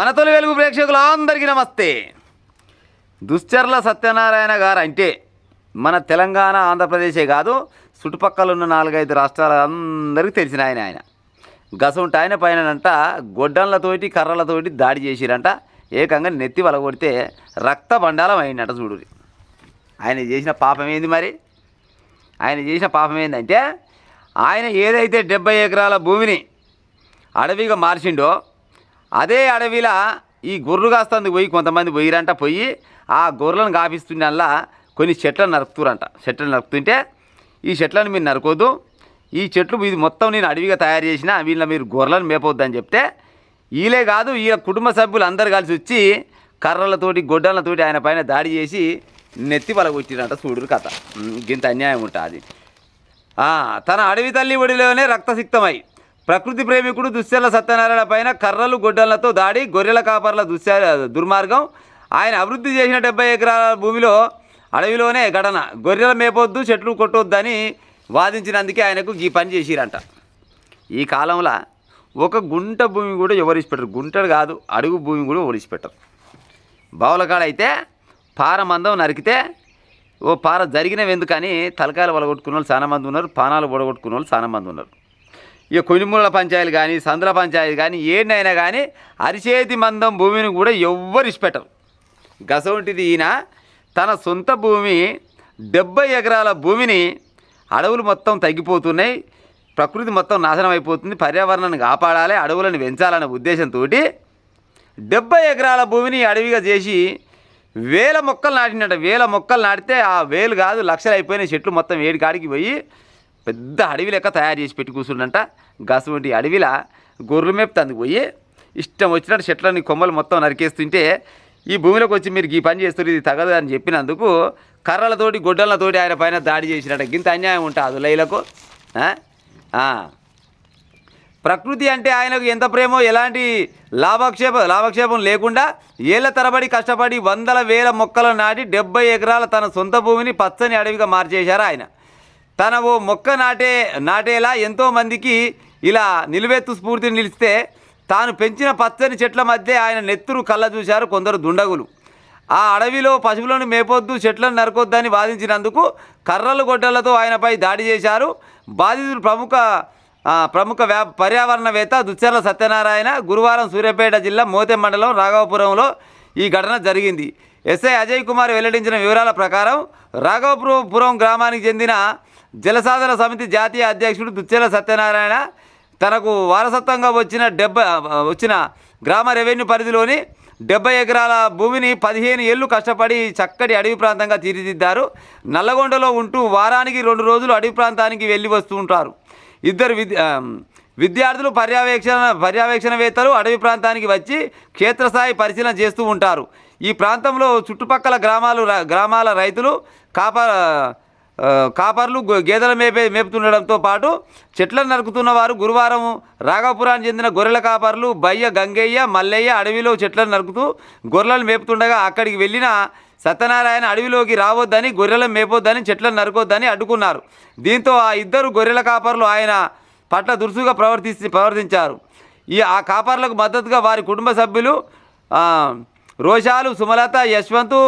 మన తొలి వెలుగు ప్రేక్షకులందరికీ నమస్తే. దుశ్చర్ల సత్యనారాయణ గారు అంటే మన తెలంగాణ ఆంధ్రప్రదేశే కాదు చుట్టుపక్కల ఉన్న 4-5 రాష్ట్రాల అందరికీ తెలిసిన ఆయన గసంట ఆయన పైనంట గొడ్డన్లతోటి కర్రలతోటి దాడి చేసిరంట. ఏకంగా నెత్తి వలగొడితే రక్త బండాలం అయిందంట. చూడు ఆయన చేసిన పాపం ఏంది మరి? ఆయన చేసిన పాపం ఏంటంటే ఆయన ఏదైతే 70 ఎకరాల భూమిని అడవిగా మార్చిండో అదే అడవిలో ఈ గొర్రెలు కాస్తందుకు పోయి కొంతమంది పోయిరంట. పోయి ఆ గొర్రెలను కాపిస్తుండల్లా కొన్ని చెట్లను నరుకుతురంట. చెట్లను నరుకుతుంటే ఈ చెట్లను మీరు నరకొద్దు, ఈ చెట్లు ఇది మొత్తం నేను అడవిగా తయారు చేసిన, వీళ్ళ మీరు గొర్రెలను మేపొద్దని చెప్తే వీళ్ళే కాదు వీళ్ళ కుటుంబ సభ్యులు అందరు కలిసి వచ్చి కర్రలతోటి గొడ్డలతోటి ఆయన పైన దాడి చేసి నెత్తి పలగొట్టిరంట. చూడురు కథ. ఇంత అన్యాయం ఉంటుంది. తన అడవి తల్లి ఒడిలోనే రక్తసిక్తమై ప్రకృతి ప్రేమికుడు దుశ్చర్ల సత్యనారాయణ పైన కర్రలు గొడ్డలతో దాడి, గొర్రెల కాపర్ల దుర్మార్గం. ఆయన అభివృద్ధి చేసిన 70 ఎకరాల భూమిలో అడవిలోనే ఘటన. గొర్రెల మేపొద్దు, చెట్లు కొట్టొద్దని వాదించినందుకే ఆయనకు ఈ పని చేసిరంట. ఈ కాలంలో ఒక గుంట భూమి కూడా ఎవరిసి పెట్టరు. గుంటలు కాదు, అడుగు భూమి కూడా ఎవరిసి పెట్టరు. బావులకాడ అయితే పార మందం నరికితే ఓ పార జరిగినవి ఎందుకని తలకాయలు వలగొట్టుకున్న వాళ్ళు చాలామంది ఉన్నారు, పానాలు పొడగొట్టుకున్న వాళ్ళు చాలామంది ఉన్నారు. ఇక కొనిమూల పంచాయతీలు కానీ సందుల పంచాయతీ కానీ ఏడైనా కానీ అరిచేతి మందం భూమిని కూడా ఎవ్వరు ఇష్టపెట్టరు. గసవంటిది ఈయన తన సొంత భూమి 70 ఎకరాల భూమిని అడవులు మొత్తం తగ్గిపోతున్నాయి, ప్రకృతి మొత్తం నాశనం అయిపోతుంది, పర్యావరణాన్ని కాపాడాలి, అడవులను పెంచాలనే ఉద్దేశంతో 70 ఎకరాల భూమిని అడవిగా చేసి 1000 మొక్కలు నాటినట. 1000 మొక్కలు నాటితే ఆ 1000 కాదు లక్షలు అయిపోయిన చెట్లు మొత్తం 7 కాడికి పోయి పెద్ద అడవి లెక్క తయారు చేసి పెట్టి కూర్చుండంట. గసవంటి అడవిలా గొర్రెలు మేపుతందుకు పోయి ఇష్టం వచ్చినట్టు చెట్లని కొమ్మలు మొత్తం నరికేస్తుంటే ఈ భూమిలోకి వచ్చి మీరు ఈ పని చేస్తారు, ఇది తగదు అని చెప్పినందుకు కర్రలతోటి గొడ్డలతోటి ఆయన పైన దాడి చేసినట్ట. గింత అన్యాయం ఉంటుంది లైలకు. ప్రకృతి అంటే ఆయనకు ఎంత ప్రేమో, ఎలాంటి లాభక్షేపం లేకుండా ఏళ్ల తరబడి కష్టపడి 100,000 మొక్కలు నాటి 70 ఎకరాల తన సొంత భూమిని పచ్చని అడవిగా మార్చేశారు ఆయన. తన ఓ మొక్క నాటేలా ఎంతోమందికి ఇలా నిలువెత్తు స్ఫూర్తిని నిలిస్తే తాను పెంచిన పచ్చని చెట్ల మధ్య ఆయన నెత్తురు కళ్ళ చూశారు కొందరు దుండగులు. ఆ అడవిలో పశువులను మేపొద్దు, చెట్లను నరకొద్దని వాదించినందుకు కర్రలు గొడ్డలతో ఆయనపై దాడి చేశారు. బాధితులు ప్రముఖ పర్యావరణవేత్త దుశ్చర్ల సత్యనారాయణ గురువారం సూర్యాపేట జిల్లా మోతె మండలం రాఘవపురంలో ఈ ఘటన జరిగింది. ఎస్ఐ అజయ్ కుమార్ వెల్లడించిన వివరాల ప్రకారం రాఘవపురం గ్రామానికి చెందిన జలసాధన సమితి జాతీయ అధ్యక్షుడు దుశ్చర్ల సత్యనారాయణ తనకు వారసత్వంగా వచ్చిన గ్రామ రెవెన్యూ పరిధిలోని 70 ఎకరాల భూమిని 15 ఏళ్ళు కష్టపడి చక్కటి అడవి ప్రాంతంగా తీర్చిదిద్దారు. నల్లగొండలో ఉంటూ వారానికి 2 రోజులు అడవి ప్రాంతానికి వెళ్ళి వస్తూ ఉంటారు. ఇద్దరు విద్యార్థులు పర్యవేక్షణవేత్తలు అడవి ప్రాంతానికి వచ్చి క్షేత్రస్థాయి పరిశీలన చేస్తూ ఉంటారు. ఈ ప్రాంతంలో చుట్టుపక్కల గ్రామాల రైతులు కాపర్లు గేదెలు మేపుతుండడంతో పాటు చెట్లను నరుకుతున్న వారు గురువారం రాఘవపురానికి చెందిన గొర్రెల కాపర్లు బయ్య, గంగయ్య, మల్లయ్య అడవిలో చెట్లను నరుకుతూ గొర్రెలను మేపుతుండగా అక్కడికి వెళ్ళిన సత్యనారాయణ అడవిలోకి రావద్దని, గొర్రెలను మేపొద్దని, చెట్లను నరుకొద్దని అడ్డుకున్నారు. దీంతో ఆ ఇద్దరు గొర్రెల కాపర్లు ఆయన పట్ల దురుసుగా ప్రవర్తించారు. ఆ కాపర్లకు మద్దతుగా వారి కుటుంబ సభ్యులు రోషాలు, సుమలత, యశ్వంత్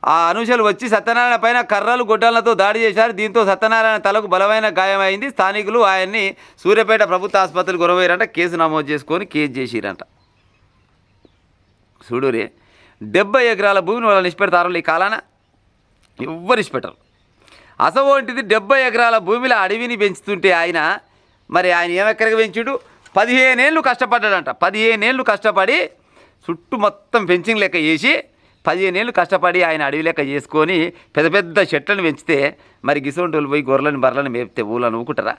అనుషలు వచ్చి సత్యనారాయణ పైన కర్రలు గొడ్డలతో దాడి చేశారు. దీంతో సత్యనారాయణ తలకు బలమైన గాయమైంది. స్థానికులు ఆయన్ని సూర్యాపేట ప్రభుత్వ ఆసుపత్రికి గురవయ్యారంట. కేసు నమోదు చేసుకొని కేసు చేసిరంట. చూడురే 70 ఎకరాల భూమిని వాళ్ళు నిష్పెడతారు. ఈ కాలాన ఎవ్వరు ఇష్టపెట్టరు. అసవంటిది 70 ఎకరాల భూమిలో అడవిని పెంచుతుంటే ఆయన ఏమెక్కడికి పెంచుడు 15 ఏళ్ళు కష్టపడ్డాడంట. 15 ఏళ్ళు కష్టపడి చుట్టూ మొత్తం ఫెన్సింగ్ లెక్క చేసి 15 ఏళ్ళు కష్టపడి ఆయన అడవి లెక్క చేసుకొని పెద్ద పెద్ద చెట్లను పెంచితే మరి గిసొంటోళ్ళు పోయి గొర్రెలను బర్రెలను మేపితే ఊళ్ళో నవ్వుకుంటారా?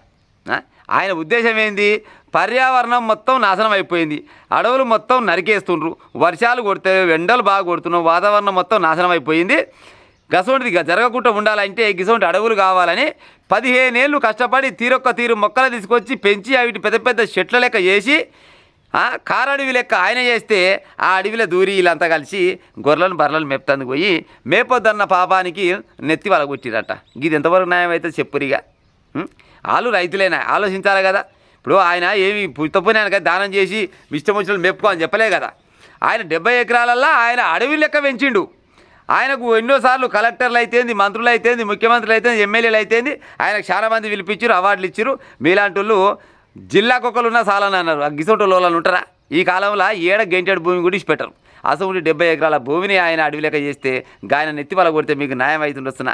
ఆయన ఉద్దేశం ఏంది? పర్యావరణం మొత్తం నాశనం అయిపోయింది, అడవులు మొత్తం నరికేస్తుండ్రు, వర్షాలు కొడితే ఎండలు బాగా కొడుతున్నావు, వాతావరణం మొత్తం నాశనం అయిపోయింది. గసొంటిది జరగకుండా ఉండాలంటే గిసొంటి అడవులు కావాలని 15 ఏళ్ళు కష్టపడి తీరు మొక్కలు తీసుకొచ్చి పెంచి అవి పెద్ద పెద్ద చెట్ల లెక్క చేసి కారడవి లెక్క ఆయన చేస్తే ఆ అడవిలో దూరి వీళ్ళంతా కలిసి గొర్రెలను బర్రెలను మేపుతందుకు పోయి మేపొద్దన్న పాపానికి నెత్తి వలగొట్టిరట. ఇది ఎంతవరకు న్యాయం అయితే చెప్పురిగా? వాళ్ళు రైతులేనా? ఆలోచించాలి కదా. ఇప్పుడు ఆయన ఏమి పుస్తపోయినా దానం చేసి ఇష్టం వచ్చిన మేపుకో అని చెప్పలే కదా. ఆయన 70 ఎకరాలల్లో ఆయన అడవి లెక్క పెంచిండు. ఆయనకు ఎన్నోసార్లు కలెక్టర్లు అయితేంది, మంత్రులు అయితేంది, ముఖ్యమంత్రులు అయితేంది, ఎమ్మెల్యేలు అయితేంది, ఆయనకు చాలా మంది పిలిపించారు, అవార్డులు ఇచ్చారు. మీలాంటి వాళ్ళు జిల్లాకొకరున్నా చాలని అన్నారు. ఆ గిసోటోళ్ళు వాళ్ళు ఉంటారా? ఈ కాలంలో ఏడ గెంటెడు భూమి కూడా ఇచ్చిపెట్టరు. అసలు 70 ఎకరాల భూమిని ఆయన అడవి లెక్క చేస్తే ఆయన నెత్తి పల కొడితే మీకు న్యాయం అవుతుండొస్తున్నా.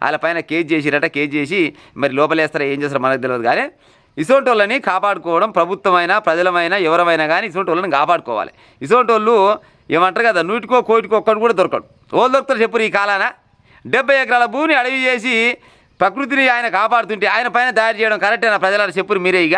వాళ్ళ పైన కేసు చేసిరట. కేసు చేసి మరి లోపలేస్తారా ఏం చేస్తారో మనకు తెలియదు. కానీ ఇసోంటి వాళ్ళని కాపాడుకోవడం ప్రభుత్వమైనా ప్రజలమైనా ఎవరమైనా కానీ ఇసోంటి వాళ్ళని కాపాడుకోవాలి. ఇసోంటి వాళ్ళు ఏమంటారు కదా, 100కో కోటికో ఒక్కడు కూడా దొరకడు. వాళ్ళు దొరుకుతారు చెప్పు ఈ కాలాన? 70 ఎకరాల భూమిని అడవి చేసి ప్రకృతిని ఆయన కాపాడుతుంటే ఆయన పైన దాడి చేయడం కరెక్టేనా? ప్రజల చెప్పురు మీరే ఇక.